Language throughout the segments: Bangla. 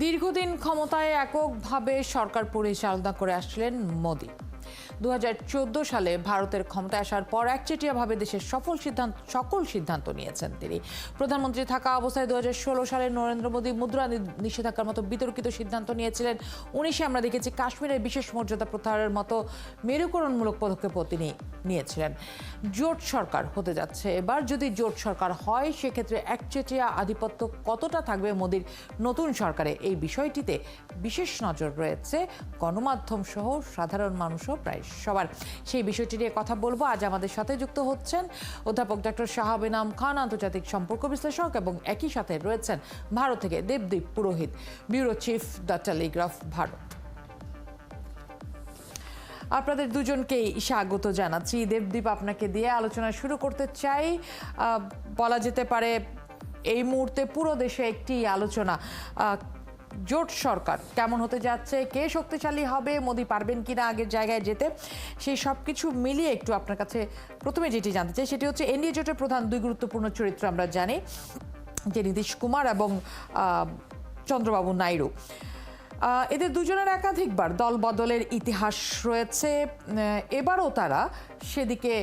দীর্ঘদিন ক্ষমতায় এককভাবে সরকার পরিচালনা করে আসছিলেন মোদি। 2014 সালে ভারতের ক্ষমতায় আসার পর একচেটিয়াভাবে দেশের সকল সিদ্ধান্ত নিয়েছেন তিনি। প্রধানমন্ত্রী থাকা অবস্থায় 2016 সালে নরেন্দ্র মোদী মুদ্রা নিষেধাজ্ঞার মতো বিতর্কিত সিদ্ধান্ত নিয়েছিলেন। 19-এ আমরা দেখেছি কাশ্মীরের বিশেষ মর্যাদা প্রত্যাহারের মতো মেরুকরণমূলক পদক্ষেপও তিনি নিয়েছিলেন। জোট সরকার হতে যাচ্ছে এবার। যদি জোট সরকার হয় সেক্ষেত্রে একচেটিয়া আধিপত্য কতটা থাকবে মোদির নতুন সরকারে, এই বিষয়টিতে বিশেষ নজর রয়েছে গণমাধ্যম সহ সাধারণ মানুষও প্রায় সবার। সেই বিষয়টি নিয়ে কথা বলবো। আজ আমাদের সাথে যুক্ত হচ্ছেন অধ্যাপক ডক্টর শাহাব ইনাম খান, আন্তর্জাতিক সম্পর্ক বিশ্লেষক, এবং একই সাথে রয়েছেন ভারত থেকে দেবদীপ পুরোহিত, bureau chief, the Telegraph Bharat. আপনাদের দুজনকেই স্বাগত জানাচ্ছি। দেবদীপ, আপনাকে দিয়ে আলোচনা শুরু করতে চাই। বলা যেতে পারে এই মুহূর্তে পুরো দেশে একটি আলোচনা, জোট সরকার কেমন হতে যাচ্ছে, কে শক্তিশালী হবে, মোদি পারবেন কিনা আগের জায়গায় যেতে, সেই সব কিছু মিলিয়ে একটু আপনার কাছে প্রথমে যেটি জানতে চাই সেটি হচ্ছে এনডিএ জোটের প্রধান দুই গুরুত্বপূর্ণ চরিত্র আমরা জানি, যে নীতিশ কুমার এবং চন্দ্রবাবু নাইডু। এদের দুজনের একাধিকবার দল বদলের ইতিহাস রয়েছে। এবারও তারা সেদিকে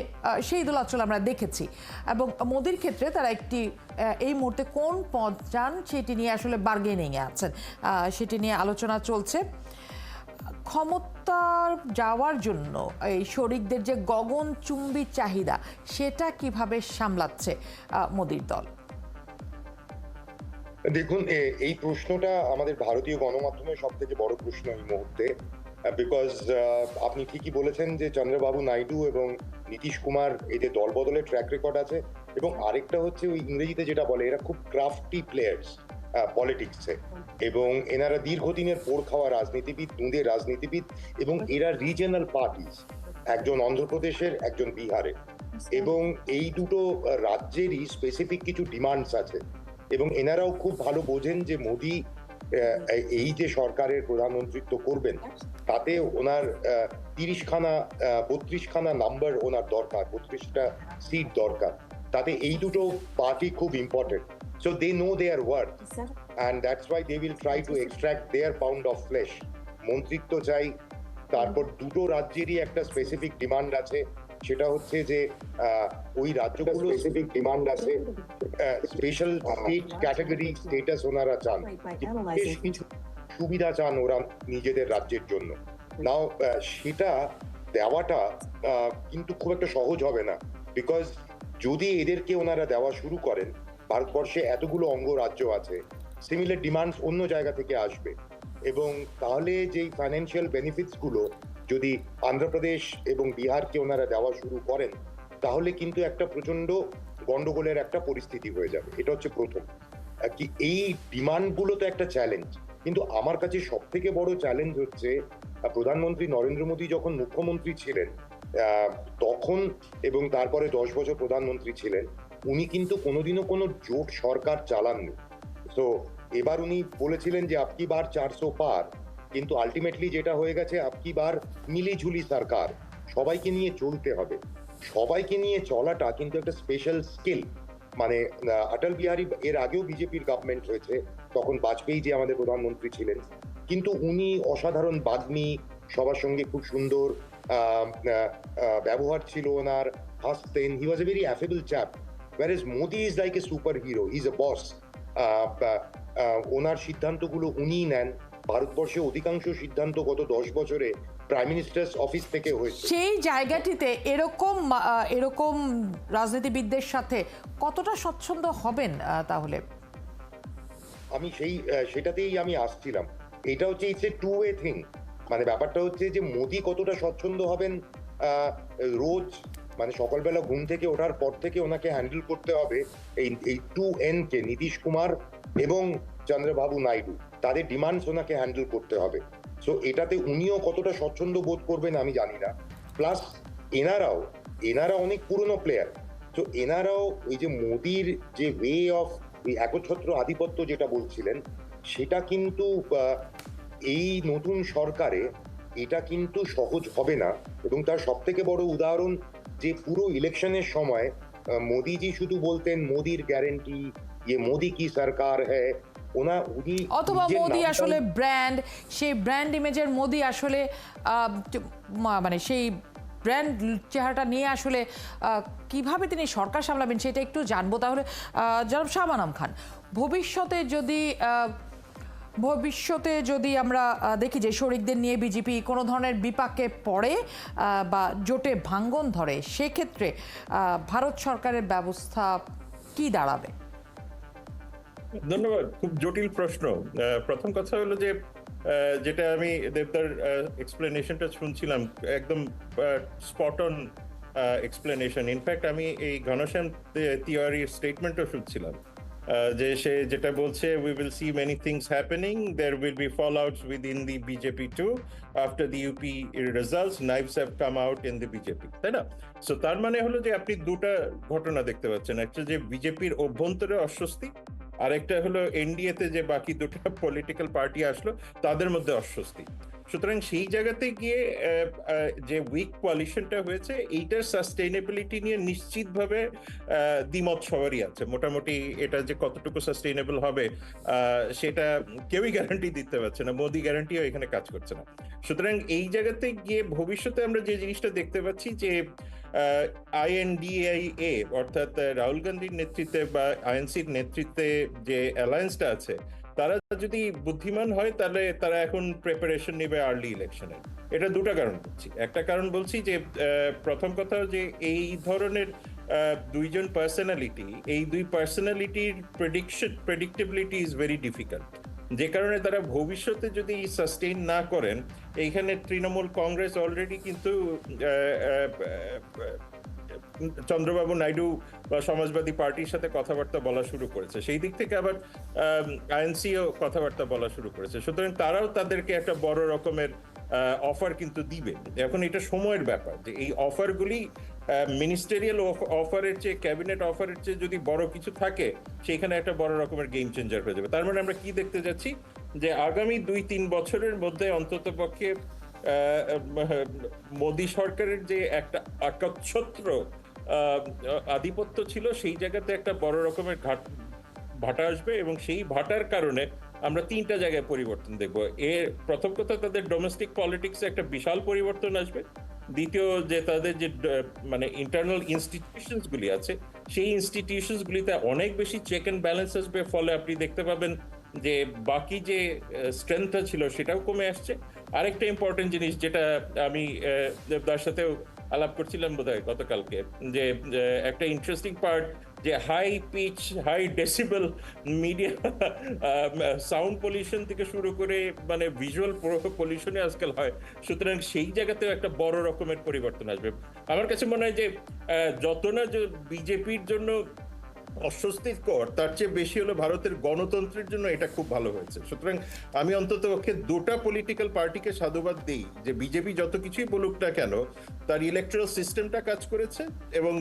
সেই দোলাচল আমরা দেখেছি, এবং মোদির ক্ষেত্রে তারা একটি এই মুহূর্তে কোন পথ যান সেটি নিয়ে আসলে বার্গেনিংয়ে আছেন, সেটি নিয়ে আলোচনা চলছে। ক্ষমতার যাওয়ার জন্য এই শরিকদের যে গগনচুম্বী চাহিদা, সেটা কিভাবে সামলাচ্ছে মোদির দল? দেখুন, এই প্রশ্নটা আমাদের ভারতীয় গণমাধ্যমের সব থেকে বড় প্রশ্ন এই মুহূর্তে, বিকজ আপনি ঠিকই বলেছেন যে চন্দ্রবাবু নাইডু এবং নীতিশ কুমার এদের দল বদলের ট্র্যাক রেকর্ড আছে, এবং আরেকটা হচ্ছে ওই ইংরেজিতে যেটা বলে এরা খুব ক্রাফটি প্লেয়ার্স পলিটিক্সে, এবং এনারা দীর্ঘদিনের পোড় খাওয়া রাজনীতিবিদ, দুঁদে রাজনীতিবিদ, এবং এরা রিজিয়নাল পার্টিস, একজন অন্ধ্রপ্রদেশের, একজন বিহারের, এবং এই দুটো রাজ্যেরই স্পেসিফিক কিছু ডিমান্ডস আছে, এবং এনারাও খুব ভালো বোঝেন যে মোদি এই যে সরকারের প্রধানমন্ত্রিত্ব করবেন তাতে ওনার 32খানা নাম্বার ওনার দরকার, 32টা সিট দরকার, তাতে এই দুটো পার্টি খুব important. So they know their worth, and that's why they will try to extract their pound of flesh. মন্ত্রিত্ব চাই, তারপর দুটো রাজ্যেরই একটা স্পেসিফিক ডিমান্ড আছে, সেটা হচ্ছে যে ওই রাজ্যগুলো স্পেসিফিক ডিমান্ড আছে, স্পেশাল স্টেট ক্যাটাগরি স্টেটাস ওনারা চান, বেশ কিছু সুবিধা চান ওরা নিজেদের রাজ্যের জন্য। নাও সেটা দেওয়াটা কিন্তু খুব একটা সহজ হবে না, বিকজ যদি এদেরকে ওনারা দেওয়া শুরু করেন, ভারতবর্ষে এতগুলো অঙ্গরাজ্য আছে, সিমিলার ডিমান্ডস অন্য জায়গা থেকে আসবে, এবং তাহলে যেই ফাইন্যান্সিয়াল বেনিফিটস গুলো যদি অন্ধ্রপ্রদেশ এবং বিহারকে ওনারা দেওয়া শুরু করেন, তাহলে কিন্তু একটা প্রচন্ড গন্ডগোলের একটা পরিস্থিতি হয়ে যাবে। এটা হচ্ছে প্রথম। কি এই ডিমান্ডগুলো তো একটা চ্যালেঞ্জ, কিন্তু আমার কাছে সব থেকে বড় চ্যালেঞ্জ হচ্ছে প্রধানমন্ত্রী নরেন্দ্র মোদী যখন মুখ্যমন্ত্রী ছিলেন তখন, এবং তারপরে 10 বছর প্রধানমন্ত্রী ছিলেন, উনি কিন্তু কোনোদিনও কোনো জোট সরকার চালাননি। তো এবার উনি বলেছিলেন যে আপকি বার 400 পার, কিন্তু আলটিমেটলি যেটা হয়ে গেছে আপকি বার মিলিঝুলি সরকার, সবাইকে নিয়ে চলতে হবে। সবাইকে নিয়ে চলাটা কিন্তু একটা স্পেশাল স্কিল। মানে অটল বিহারী, এর আগেও বিজেপির গভর্নমেন্ট হয়েছে, তখন বাজপেয়ী যে আমাদের প্রধানমন্ত্রী ছিলেন, কিন্তু উনি অসাধারণ বাগ্মী, সবার সঙ্গে খুব সুন্দর ব্যবহার ছিল ওনার, হাসতেন, he was a very affable chap, whereas Modi is like a superhero, he's a boss. ওনার সিদ্ধান্তগুলো উনিই নেন। ভারতবর্ষে অধিকাংশ সিদ্ধান্ত গত 10 বছরে প্রাইম মিনিস্টার্স অফিস থেকে হয়েছে। সেই জায়গাটিতে এরকম রাজনীতিবিদদের সাথে কতটা স্বচ্ছন্দ হবেন তাহলে? আমি সেটাতেই আমি আসছিলাম। এটা হচ্ছে it's a two way thing. মানে ব্যাপারটা হচ্ছে যে মোদি কতটা স্বচ্ছন্দ হবেন, রোজ মানে সকালবেলা ঘুম থেকে ওঠার পর থেকে ওনাকে হ্যান্ডেল করতে হবে এই 2N কে, নীতিশ কুমার এবং চন্দ্রবাবু নাইডু, তাদের ডিমান্ডস ওনাকে হ্যান্ডেল করতে হবে। সো এটাতে উনিও কতটা স্বচ্ছন্দ বোধ করবেন আমি জানি না। প্লাস এনারা অনেক পুরনো প্লেয়ার, তো এনারাও ওই যে মোদির যে ওয়ে অফ একচ্ছত্র আধিপত্য যেটা বলছিলেন, সেটা কিন্তু এই নতুন সরকারে এটা কিন্তু সহজ হবে না। এবং তার সব থেকে বড় উদাহরণ যে পুরো ইলেকশনের সময় মোদিজি শুধু বলতেন মোদির গ্যারেন্টি, ये मोदी की सरकार है, উনি অথবা নিজের মোদি নামটাও- আসলে ব্র্যান্ড, সেই ব্র্যান্ড ইমেজের মোদি আসলে মানে সেই ব্র্যান্ড চেহারাটা নিয়ে আসলে কিভাবে তিনি সরকার সামলাবেন সেটা একটু জানবো। তাহলে জনাব শাহ আনাম খান, ভবিষ্যতে যদি আমরা দেখি যে শরিকদের নিয়ে বিজেপি কোনো ধরনের বিপাকে পড়ে বা জোটে ভাঙ্গন ধরে, সেক্ষেত্রে ভারত সরকারের ব্যবস্থা কি দাঁড়াবে? ধন্যবাদ। খুব জটিল প্রশ্ন। প্রথম কথা হলো যে যেটা আমি দেবদার এক্সপ্লেনেশনটা শুনছিলাম, একদম স্পট অন এক্সপ্লেনেশন। ইনফ্যাক্ট আমি এই ঘনশ্যাম তিওয়ারির স্টেটমেন্টও শুনছিলাম, যে সে যেটা বলছে, we will see many things happening, there will be fallouts within the BJP to after the UP results, knives have come out in the BJP, তাই না? সো তার মানে হলো যে আপনি দুটা ঘটনা দেখতে পাচ্ছেন, একটা যে বিজেপির অভ্যন্তরে অস্বস্তি, আরেকটা হলো এনডিএ তে যে বাকি দুটো পলিটিক্যাল পার্টি আসলো তাদের মধ্যে অস্বস্তি। সুতরাং সেই জায়গাতে গিয়ে যে উইক কোয়ালিশনটা হয়েছে, এইটার সাস্টেইনেবিলিটি নিয়ে নিশ্চিতভাবে দ্বিমত সবারই আছে। মোটামুটি এটা যে কতটুকু সাস্টেইনেবল হবে সেটা কেউই গ্যারান্টি দিতে পারছে না, মোদি গ্যারান্টিও এখানে কাজ করছে না। সুতরাং এই জায়গাতে গিয়ে ভবিষ্যতে আমরা যে জিনিসটা দেখতে পাচ্ছি যে আইএনডিআইএ অর্থাৎ রাহুল গান্ধীর নেতৃত্বে বা আইএনসির নেতৃত্বে যে অ্যালায়েন্সটা আছে, তারা যদি বুদ্ধিমান হয় তাহলে তারা এখন প্রিপারেশন নেবে আর্লি ইলেকশনের। এটা দুটো কারণ বলছি। একটা কারণ বলছি যে প্রথম কথা যে এই ধরনের দুইজন পার্সোনালিটি, এই দুই পার্সোনালিটির প্রেডিক্টেবিলিটি ইজ ভেরি ডিফিকাল্ট, যে কারণে তারা ভবিষ্যতে যদি সাস্টেইন না করেন, এইখানে তৃণমূল কংগ্রেস অলরেডি কিন্তু চন্দ্রবাবু নাইডু বা সমাজবাদী পার্টির সাথে কথাবার্তা বলা শুরু করেছে, সেই দিক থেকে আবার আইএনসিও কথাবার্তা বলা শুরু করেছে। সুতরাং তারাও তাদেরকে একটা বড় রকমের অফার কিন্তু দিবে। এখন এটা সময়ের ব্যাপার যে এই অফারগুলি মিনিস্টেরিয়াল অফারের চেয়ে, ক্যাবিনেট অফারের চেয়ে যদি বড় কিছু থাকে, সেখানে একটা বড় রকমের গেম চেঞ্জার হয়ে যাবে। তার মানে আমরা কি দেখতে যাচ্ছি যে আগামী 2-3 বছরের মধ্যে অন্তত পক্ষে মোদী সরকারের যে একটা একচ্ছত্র আধিপত্য ছিল, সেই জায়গাতে একটা বড় রকমের ভাটা আসবে, এবং সেই ভাটার কারণে আমরা 3টা জায়গায় পরিবর্তন দেখব। এর প্রথম কথা, তাদের ডোমেস্টিক পলিটিক্সে একটা বিশাল পরিবর্তন আসবে। দ্বিতীয়, যে তাদের যে মানে ইন্টারনাল ইনস্টিটিউশনস গুলি আছে, সেই ইনস্টিটিউশনস গুলিতে অনেক বেশি চেক অ্যান্ড ব্যালেন্স আসবে। ফলে আপনি দেখতে পাবেন যে বাকি যে স্ট্রেংথটা ছিল সেটাও কমে আসছে। আরেকটা ইম্পর্টেন্ট জিনিস, যেটা আমি দেবদার সাথেও আলাপ করছিলাম বোধহয় গতকালকে, যে একটা ইন্টারেস্টিং পার্ট, যে high pitch, high decibel media sound pollution থেকে শুরু করে মানে ভিজুয়াল পলিউশনে আজকাল হয়। সুতরাং সেই জায়গাতেও একটা বড় রকমের পরিবর্তন আসবে। আমার কাছে মনে হয় যে যত না যে বিজেপির জন্য অস্বস্তিকর, তার চেয়ে বেশি হলো ভারতের গণতন্ত্রের জন্য এটা খুব ভালো হয়েছে। সুতরাং আমি অন্তত পক্ষে দুটা পলিটিক্যাল পার্টিকে সাধুবাদ দিই, যে বিজেপি যত কিছুই বলুক না কেন, তার ইলেকট্রাল সিস্টেমটা কাজ করেছে, এবং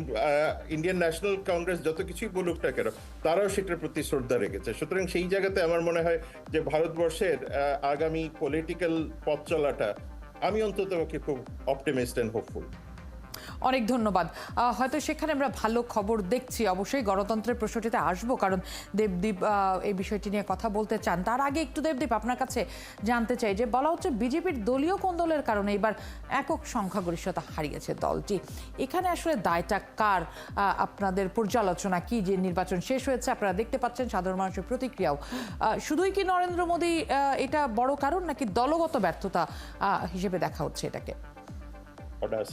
ইন্ডিয়ান ন্যাশনাল কংগ্রেস যত কিছুই বলুক না কেন, তারাও সেটার প্রতি শ্রদ্ধা রেখেছে। সুতরাং সেই জায়গাতে আমার মনে হয় যে ভারতবর্ষের আগামী পলিটিক্যাল পথ চলাটা, আমি অন্তত পক্ষে খুব অপটিমিস্ট এন্ড হোপফুল। অনেক ধন্যবাদ। হয়তো সেখানে আমরা ভালো খবর দেখছি। অবশ্যই গণতন্ত্রের প্রশ্নটিতে আসবো, কারণ দেবদীপ এই বিষয়টি নিয়ে কথা বলতে চান। তার আগে একটু দেবদীপ আপনার কাছে জানতে চাই, যে বলা হচ্ছে বিজেপির দলীয় কোন্দলের কারণে এবার একক সংখ্যাগরিষ্ঠতা হারিয়েছে দলটি। এখানে আসলে দায়টা কার? আপনাদের পর্যালোচনা কি? যে নির্বাচন শেষ হয়েছে, আপনারা দেখতে পাচ্ছেন সাধারণ মানুষের প্রতিক্রিয়াও। শুধুই কি নরেন্দ্র মোদী এটা বড় কারণ, নাকি দলগত ব্যর্থতা হিসেবে দেখা হচ্ছে এটাকে?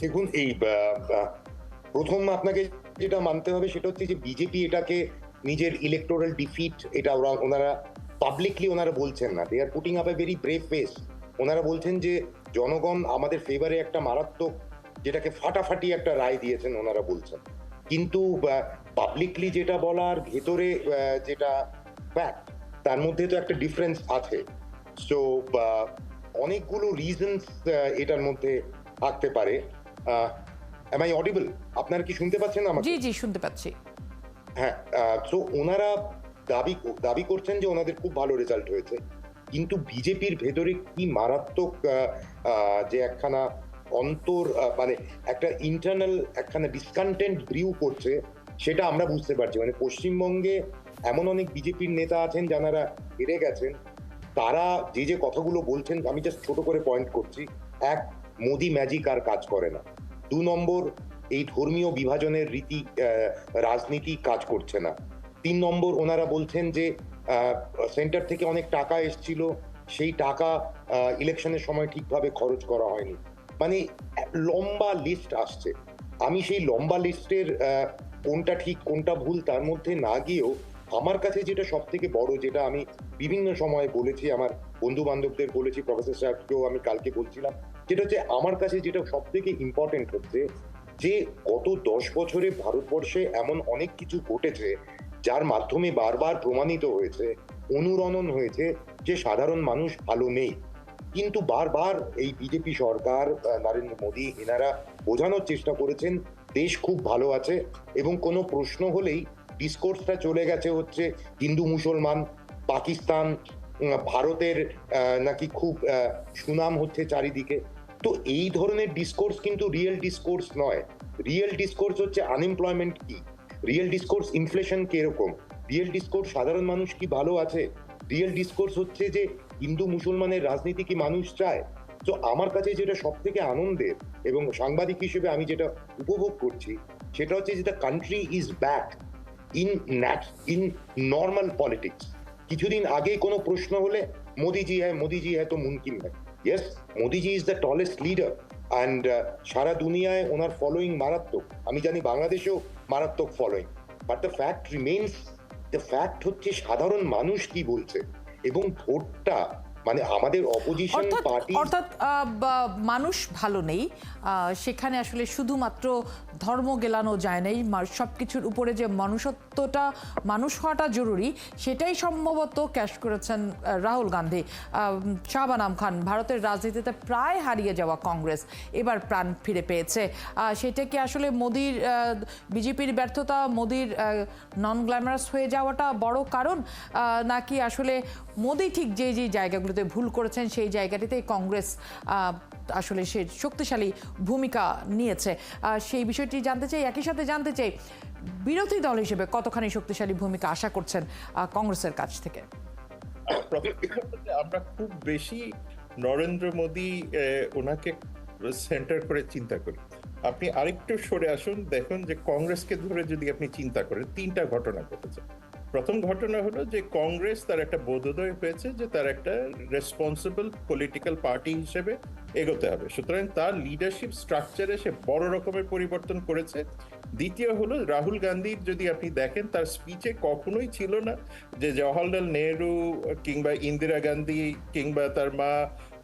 দেখুন, এই প্রথম আপনাকে যেটা মানতে হবে সেটা হচ্ছে যে বিজেপি এটাকে নিজের ইলেকটোরাল ডিফিট, এটা ওনারা পাবলিকলি ওনারা বলছেন না। They are putting up a very brave face. ওনারা বলছেন যে জনগণ আমাদের ফেভারে একটা মারাত্মক, যেটাকে ফাটাফাটি একটা রায় দিয়েছেন ওনারা বলছেন। কিন্তু পাবলিকলি যেটা বলার, ভেতরে যেটা ফ্যাক্ট, তার মধ্যে তো একটা ডিফারেন্স আছে। সো অনেকগুলো রিজনস এটার মধ্যে থাকতে পারে। am I audible? আপনারা কি শুনতে পাচ্ছেন আমাকে? জি জি, শুনতে পাচ্ছি। হ্যাঁ, তো ওনারা দাবি করছেন যে ওনাদের খুব ভালো রেজাল্ট হয়েছে, কিন্তু বিজেপির ভেতরে কি মারাত্মক যে একখানা মানে একটা ইন্টারনাল একখানা ডিসকন্টেন্ট ব্রিউ করছে, সেটা আমরা বুঝতে পারছি। মানে পশ্চিমবঙ্গে এমন অনেক বিজেপির নেতা আছেন যারা হেরে গেছেন, তারা যে যে কথাগুলো বলছেন আমি জাস্ট ছোট করে পয়েন্ট করছি। এক, মোদি ম্যাজিক আর কাজ করে না। 2 নম্বর, এই ধর্মীয় বিভাজনের রীতি রাজনীতি কাজ করছে না। 3 নম্বর, ওনারা বলছেন যে সেন্টার থেকে অনেক টাকা এসছিল, সেই টাকা ইলেকশনের সময় ঠিকভাবে খরচ করা হয়নি। মানে লম্বা লিস্ট আসছে। আমি সেই লম্বা লিস্টের কোনটা ঠিক কোনটা ভুল তার মধ্যে না গিয়েও আমার কাছে যেটা সব থেকে বড়, যেটা আমি বিভিন্ন সময় বলেছি, আমার বন্ধু বান্ধবদের বলেছি, প্রফেসর সাহেবকেও আমি কালকে বলছিলাম, যেটা হচ্ছে আমার কাছে যেটা সব থেকে ইম্পর্টেন্ট হচ্ছে যে গত 10 বছরে ভারতবর্ষে এমন অনেক কিছু ঘটেছে যার মাধ্যমে বারবার প্রমাণিত হয়েছে, অনুরণন হয়েছে যে সাধারণ মানুষ ভালো নেই। কিন্তু বারবার এই বিজেপি সরকার, নরেন্দ্র মোদী, এনারা বোঝানোর চেষ্টা করেছেন দেশ খুব ভালো আছে, এবং কোনো প্রশ্ন হলেই ডিসকোর্সটা চলে গেছে হচ্ছে হিন্দু মুসলমান, পাকিস্তান, ভারতের নাকি খুব সুনাম হচ্ছে চারিদিকে। তো এই ধরনের ডিসকোর্স কিন্তু রিয়েল ডিসকোর্স নয়। রিয়েল ডিসকোর্স হচ্ছে আনএমপ্লয়মেন্ট কি, রিয়েল ডিসকোর্স ইনফ্লেশন কিরকম, রিয়েল ডিসকোর্স সাধারণ মানুষ কি ভালো আছে, রিয়েল ডিসকোর্স হচ্ছে যে হিন্দু মুসলমানের রাজনীতি কি মানুষ চায়। তো আমার কাছে যেটা সব থেকে আনন্দের এবং সাংবাদিক হিসেবে আমি যেটা উপভোগ করছি, সেটা হচ্ছে যে the country is back in normal politics. কিছুদিন আগে কোনো প্রশ্ন হলে মোদিজি হ্যায় তো মুমকিন হ্যায়। Yes, Modiji is the tallest leader and সারা দুনিয়ায় ওনার ফলোয়িং মারাত্মক। আমি জানি বাংলাদেশেও মারাত্মক following, but the fact remains, the fact হচ্ছে সাধারণ মানুষ কি বলছে, এবং ভোটটা মানে আমাদের অপোজিশন পার্টি অর্থাৎ মানুষ ভালো নেই, সেখানে আসলে শুধুমাত্র ধর্ম গেলানো যায় নাই, সবকিছুর উপরে যে মনুষ্যত্বটা, মানুষ হওয়াটা জরুরি, সেটাই সম্ভবত ক্যাশ করেছেন রাহুল গান্ধী। শাহবানাম খান, ভারতের রাজনীতিতে প্রায় হারিয়ে যাওয়া কংগ্রেস এবার প্রাণ ফিরে পেয়েছে। সেটা কি আসলে মোদির, বিজেপির ব্যর্থতা, মোদির নন গ্ল্যামারাস হয়ে যাওয়াটা বড় কারণ, নাকি আসলে মোদি ঠিক যে যে জায়গাগুলোতে ভুল করেছেন সেই জায়গাটিতে কংগ্রেস আসলে সে শক্তিশালী ভূমিকা নিয়েছে? সেই বিষয়টি জানতে চাই। একই সাথে জানতে চাই বিরোধী দল হিসেবে কতখানি শক্তিশালী ভূমিকা আশা করছেন কংগ্রেসের কাছ থেকে? আমরা খুব বেশি নরেন্দ্র মোদী ওনাকে সেন্টার করে চিন্তা করি। আপনি আরেকটু সরে আসুন, দেখুন যে কংগ্রেসকে ধরে যদি আপনি চিন্তা করেন, 3টা ঘটনা ঘটেছে। প্রথম ঘটনা হলো যে কংগ্রেস তার একটা বোধোদয় হয়েছে যে তার একটা রেসপন্সিবল পলিটিক্যাল পার্টি হিসেবে এগোতে হবে, সুতরাং তার লিডারশিপ স্ট্রাকচারে সে বড় রকমের পরিবর্তন করেছে। দ্বিতীয় হলো রাহুল গান্ধীর যদি আপনি দেখেন, তার স্পিচে কখনোই ছিল না যে জওহরলাল নেহরু কিংবা ইন্দিরা গান্ধী কিংবা তার মা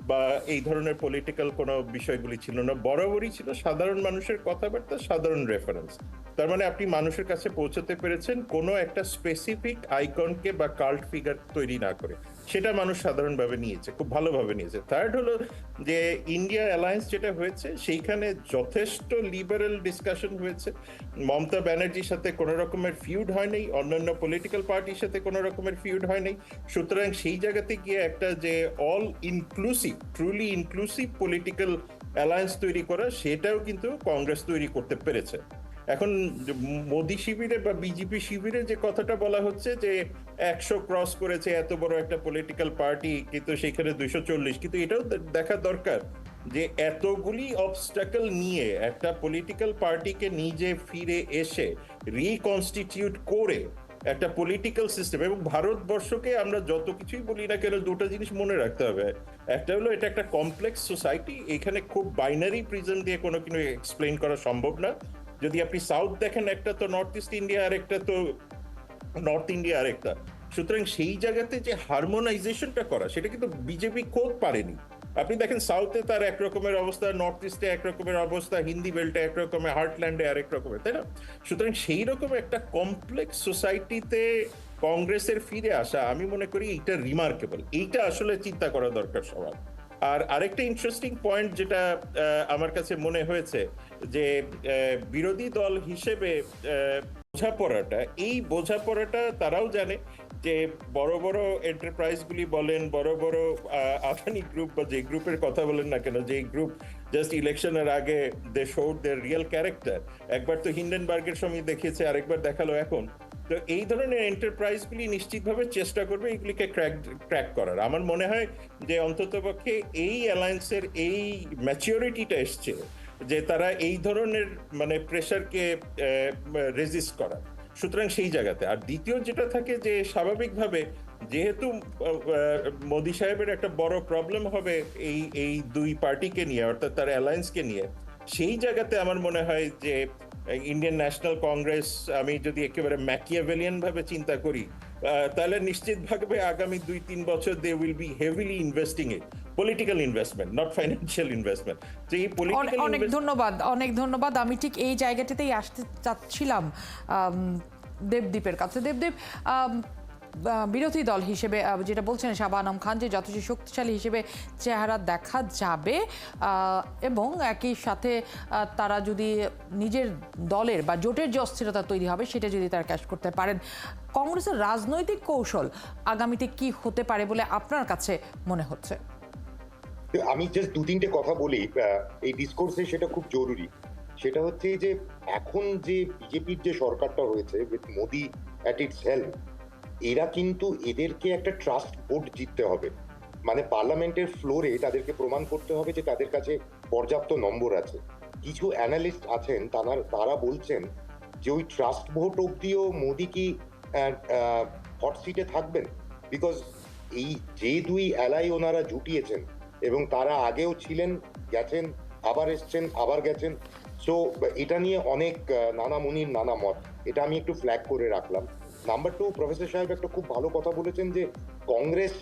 বা এই ধরনের পলিটিক্যাল কোনো বিষয়গুলি ছিল না, বরাবরই ছিল সাধারণ মানুষের কথাবার্তা, সাধারণ রেফারেন্স। তার মানে আপনি মানুষের কাছে পৌঁছতে পেরেছেন কোনো একটা স্পেসিফিক আইকনকে বা কাল্ট ফিগার তৈরি না করে, সেটা মানুষ সাধারণভাবে নিয়েছে, খুব ভালোভাবে নিয়েছে। থার্ড হলো যে ইন্ডিয়া অ্যালায়েন্স যেটা হয়েছে, সেইখানে যথেষ্ট লিবারেল ডিসকাশন হয়েছে। মমতা ব্যানার্জির সাথে কোনো রকমের ফিউড হয় নাই, অন্যান্য পলিটিক্যাল পার্টির সাথে কোনো রকমের ফিউড হয় নাই, সুতরাং সেই জায়গাতে গিয়ে একটা যে all inclusive, truly inclusive political alliance তৈরি করা, সেটাও কিন্তু কংগ্রেস তৈরি করতে পেরেছে। এখন মোদি শিবিরে বা বিজেপি শিবিরে যে কথাটা বলা হচ্ছে যে 100 ক্রস করেছে এত বড় একটা পলিটিক্যাল পার্টি, কিন্তু সেখানে 240, কিন্তু এটাও দেখা দরকার যে এতগুলি অবস্টাকল নিয়ে একটা পলিটিক্যাল পার্টিকে নিজে ফিরে এসে রিকনস্টিটিউট করে একটা পলিটিক্যাল সিস্টেম, এবং ভারতবর্ষকে আমরা যত কিছুই বলি না কেন, দুটো জিনিস মনে রাখতে হবে। একটা হলো এটা একটা কমপ্লেক্স সোসাইটি, এখানে খুব বাইনারি প্রিজম দিয়ে কোনো কিছু এক্সপ্লেইন করা সম্ভব না। যদি আপনি সাউথ দেখেন, একটা তো নর্থ ইস্ট ইন্ডিয়া, আর একটা তো নর্থ ইন্ডিয়া আরেকটা, সুতরাং সেই জায়গাতে যে হারমোনাইজেশনটা করা, সেটা কিন্তু বিজেপি খোদ পারেনি। আপনি দেখেন সাউথে তার একরকমের অবস্থা, নর্থ ইস্টে একরকমের অবস্থা, হিন্দি বেল্টে একরকমের, হার্টল্যান্ডে আরেক রকমের, তাই না? সুতরাং সেই রকম একটা কমপ্লেক্স সোসাইটিতে কংগ্রেসের ফিরে আসা, আমি মনে করি এইটা রিমার্কেবল, এইটা আসলে চিন্তা করা দরকার সবার। আর আরেকটা ইন্টারেস্টিং পয়েন্ট যেটা আমার কাছে মনে হয়েছে, যে বিরোধী দল হিসেবে বোঝাপড়াটা, এই বোঝাপড়াটা তারাও জানে যে বড় বড় এন্টারপ্রাইজগুলি বলেন, বড় বড় আদানি গ্রুপ বা যে গ্রুপের কথা বলেন না কেন, যে গ্রুপ জাস্ট ইলেকশনের আগে they showed their real character. একবার তো হিন্ডেনবার্গের সময় দেখিয়েছে, আরেকবার দেখালো এখন, তো এই ধরনের এন্টারপ্রাইজগুলি নিশ্চিতভাবে চেষ্টা করবে এগুলিকে ক্র্যাক করার। আমার মনে হয় যে অন্ততপক্ষে এই অ্যালায়েন্সের এই ম্যাচিওরিটিটা এসছে যে তারা এই ধরনের মানে প্রেশারকে রেজিস্ট করার। সুতরাং সেই জায়গাতে আর দ্বিতীয় যেটা থাকে যে স্বাভাবিকভাবে যেহেতু মোদি সাহেবের একটা বড় প্রবলেম হবে এই দুই পার্টিকে নিয়ে অর্থাৎ তার অ্যালায়েন্সকে নিয়ে, সেই জায়গাতে আমার মনে হয় যে ইন্ডিয়ান ন্যাশনাল কংগ্রেস, আমি যদি একেবারে ম্যাকিয়াভেলিয়ান ভাবে চিন্তা করি, তাহলে নিশ্চিতভাবে আগামী 2-3 বছর they will be heavily investing it, political investment, not financial investment. তো এই অনেক ধন্যবাদ, অনেক ধন্যবাদ। আমি ঠিক এই জায়গাটাতেই আসতে চাচ্ছিলাম দেবদীপের কাছে। দেবদীপ, বিরোধী দল হিসেবে যেটা বলছেন শাবানা আলম খান, যে যথেষ্ট শক্তিশালী হিসেবে চেহারা দেখা যাবে এবং একই সাথে তারা যদি নিজের দলের বা জোটের যে অস্থিরতা তৈরি হবে সেটা যদি তারা ক্যাশ করতে পারেন, কংগ্রেসের রাজনৈতিক কৌশল আগামীতে কি হতে পারে বলে আপনার কাছে মনে হচ্ছে? আমি জাস্ট 2-3টে কথা বলি এই ডিসকোর্সে, সেটা খুব জরুরি। সেটা হচ্ছে যে এখন যে বিজেপির যে সরকারটা হয়েছে with Modi at it's help, এরা কিন্তু এদেরকে একটা ট্রাস্ট ভোট জিততে হবে। মানে পার্লামেন্টের ফ্লোরে তাদেরকে প্রমাণ করতে হবে যে তাদের কাছে পর্যাপ্ত নম্বর আছে। কিছু অ্যানালিস্ট আছেন তারা বলছেন যে ওই ট্রাস্ট ভোট অব্দিও মোদি কি হট সিটে থাকবেন, বিকজ এই যে দুই অ্যালাই ওনারা জুটিয়েছেন এবং তারা আগেও ছিলেন, গেছেন, আবার এসছেন, আবার গেছেন। সো এটা নিয়ে অনেক নানা মুনির নানা মত, এটা আমি একটু ফ্ল্যাগ করে রাখলাম। নাম্বার 2, প্রফেসর সাহেব একটা খুব ভালো কথা বলেছেন যে কংগ্রেস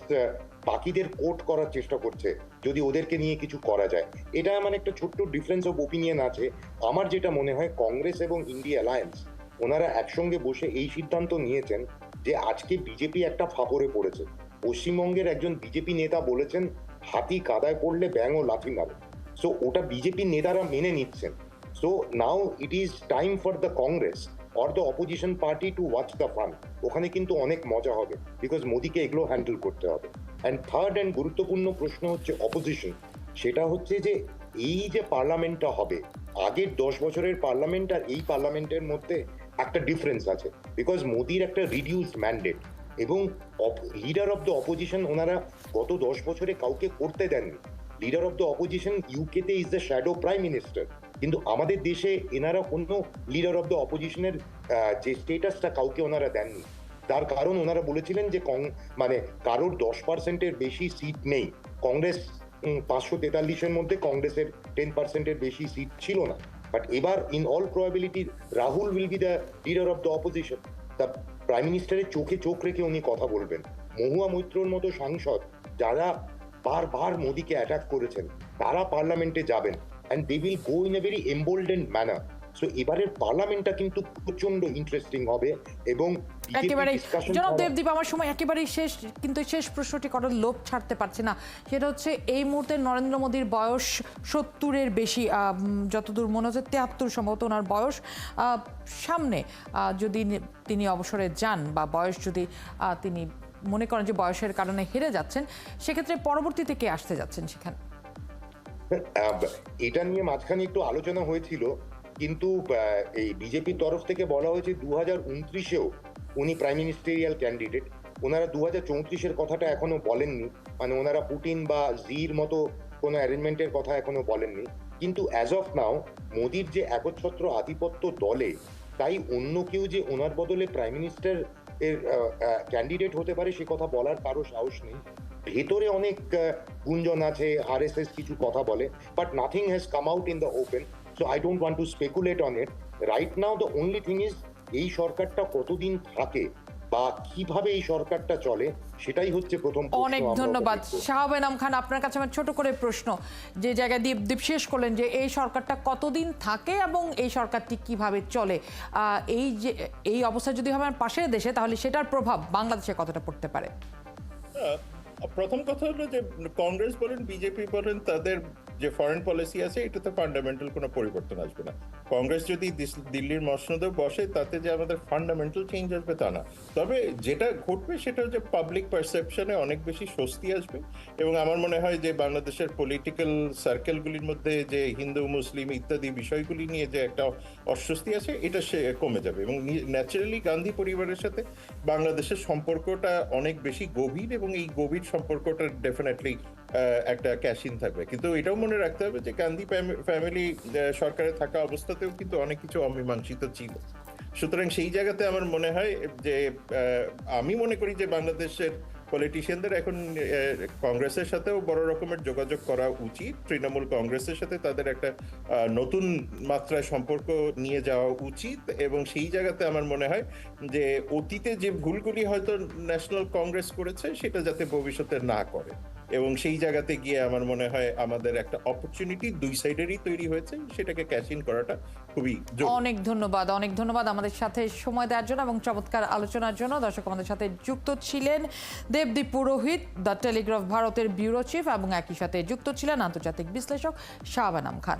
বাকিদের কোট করার চেষ্টা করছে যদি ওদেরকে নিয়ে কিছু করা যায়। এটা মানে একটা ছোট্ট ডিফারেন্স অফ ওপিনিয়ন আছে। আমার যেটা মনে হয় কংগ্রেস এবং ইন্ডিয়া অ্যালায়েন্স ওনারা একসঙ্গে বসে এই সিদ্ধান্ত নিয়েছেন যে আজকে বিজেপি একটা ফাঁপড়ে পড়েছে। পশ্চিমবঙ্গের একজন বিজেপি নেতা বলেছেন হাতি কাদায় পড়লে ব্যাঙও লাথি মারে। সো ওটা বিজেপি নেতারা মেনে নিচ্ছেন। So now it is time for the Congress or the opposition party to watch the fun. ওখানে কিন্তু অনেক মজা হবে, বিকজ মোদিকে এগুলো হ্যান্ডেল করতে হবে। অ্যান্ড থার্ড অ্যান্ড গুরুত্বপূর্ণ প্রশ্ন হচ্ছে অপোজিশন। সেটা হচ্ছে যে এই যে পার্লামেন্টটা হবে, আগের 10 বছরের পার্লামেন্ট আর এই পার্লামেন্টের মধ্যে একটা ডিফারেন্স আছে, বিকজ মোদির একটা রিডিউসড ম্যান্ডেট এবং লিডার অফ দ্য অপোজিশন ওনারা গত 10 বছরে কাউকে করতে দেননি। লিডার অফ দ্য অপোজিশন ইউকেতে is the shadow prime minister, কিন্তু আমাদের দেশে এনারা কোনো লিডার অফ দ্য অপোজিশনের যে স্টেটাসটা কাউকে ওনারা দেননি। তার কারণ ওনারা বলেছিলেন যে মানে কারোর 10%-এর বেশি সিট নেই। কংগ্রেস 543-এর মধ্যে কংগ্রেসের 10%-এর বেশি সিট ছিল না। বাট এবার in all probability Rahul will be the leader of the opposition. তা প্রাইম মিনিস্টারের চোখে চোখ রেখে উনি কথা বলবেন। মহুয়া মৈত্রর মতো সাংসদ যারা বারবার মোদিকে অ্যাটাক করেছেন তারা পার্লামেন্টে যাবেন, and they will go in a very emboldened manner. So এবারের পার্লামেন্টটা কিন্তু প্রচন্ড ইন্টারেস্টিং হবে এবং একেবারেই জনাব দেবদীপ, আমার সময় একেবারেই শেষ, কিন্তু শেষ প্রশ্নটি করার লোভ ছাড়তে পারছে না। সেটা হচ্ছে এই মুহূর্তে নরেন্দ্র মোদীর বয়স 70-এর বেশি, যতদূর মনে হচ্ছে 73 সম্ভবত ওনার বয়স। সামনে যদি তিনি অবসরে যান বা বয়স যদি তিনি মনে করেন যে বয়সের কারণে হেরে যাচ্ছেন, সেক্ষেত্রে পরবর্তীতে কে আসতে যাচ্ছেন সেখানে? এটা নিয়ে মাঝখানে একটু আলোচনা হয়েছিল, কিন্তু এই বিজেপির তরফ থেকে বলা হয়েছে 2029-এও উনি প্রাইম মিনিস্টেরিয়াল ক্যান্ডিডেট। ওনারা 2034-এর কথাটা এখনো বলেননি, মানে ওনারা পুতিন বা জির মতো কোনো অ্যারেঞ্জমেন্টের কথা এখনো বলেননি। কিন্তু অ্যাজ অফ নাও মোদির যে একচ্ছত্র আধিপত্য দলে, তাই অন্য কেউ যে ওনার বদলে প্রাইম মিনিস্টার এর ক্যান্ডিডেট হতে পারে সে কথা বলার কারো সাহস নেই। ভেতরে অনেক গুঞ্জন আছে, আরএসএস কিছু কথা বলে, but nothing has come out in the open. So I don't want to speculate on it right now. The only thing is এই সরকারটা কতদিন থাকে বা কিভাবে এই সরকারটা চলে, সেটাই হচ্ছে প্রথম প্রশ্ন। অনেক ধন্যবাদ শাহাব খান। আপনার কাছে আমার ছোট করে প্রশ্ন, যে জায়গায় দীপ শেষ করলেন যে এই সরকারটা কতদিন থাকে এবং এই সরকারটি কিভাবে চলে, এই যে এই অবস্থা যদি হবে পাশের দেশে, তাহলে সেটার প্রভাব বাংলাদেশে কতটা পড়তে পারে? প্রথম কথা হলো যে কংগ্রেস বলেন বিজেপি বলেন তাদের যে ফরেন পলিসি আছে এটাতে ফান্ডামেন্টাল কোনো পরিবর্তন আসবে না। কংগ্রেস যদি দিল্লির মসনদে বসে তাতে যে আমাদের ফান্ডামেন্টাল চেঞ্জ আসবে তা না, তবে যেটা ঘটবে সেটা হচ্ছে পাবলিক পারসেপশনে অনেক বেশি স্বস্তি আসবে এবং আমার মনে হয় যে বাংলাদেশের পলিটিক্যাল সার্কেলগুলির মধ্যে যে হিন্দু মুসলিম ইত্যাদি বিষয়গুলি নিয়ে যে একটা অস্বস্তি আছে এটা সে কমে যাবে এবং ন্যাচারালি গান্ধী পরিবারের সাথে বাংলাদেশের সম্পর্কটা অনেক বেশি গভীর এবং এই গভীর সম্পর্কটা ডেফিনেটলি একটা ক্যাশিন থাকবে। কিন্তু এটাও মনে রাখতে হবে যে গান্ধী ফ্যামিলি সরকারে থাকা অবস্থাতেও কিন্তু অনেক কিছু অমীমাংসিত ছিল। সুতরাং সেই জায়গাতে আমার মনে হয় যে আমি মনে করি যে বাংলাদেশের পলিটিশিয়ানদের এখন কংগ্রেসের সাথেও বড় রকমের যোগাযোগ করা উচিত। তৃণমূল কংগ্রেসের সাথে তাদের একটা নতুন মাত্রায় সম্পর্ক নিয়ে যাওয়া উচিত এবং সেই জায়গাতে আমার মনে হয় যে অতীতে যে ভুলগুলি হয়তো ন্যাশনাল কংগ্রেস করেছে সেটা যাতে ভবিষ্যতে না করে এবং সেই জায়গাতে গিয়ে আমার মনে হয় আমাদের একটা অপরচুনিটি দুই সাইডেরই তৈরি হয়েছে, সেটাকে ক্যাশ ইন করাটা খুবই জরুরি। অনেক ধন্যবাদ আমাদের সাথে সময় দেওয়ার জন্য এবং চমৎকার আলোচনার জন্য। দর্শক, আমাদের সাথে যুক্ত ছিলেন দেবদীপ পুরোহিত, দ্য টেলিগ্রাফ ভারতের ব্যুরো চিফ, এবং একই সাথে যুক্ত ছিলেন আন্তর্জাতিক বিশ্লেষক শাহবানাম খান।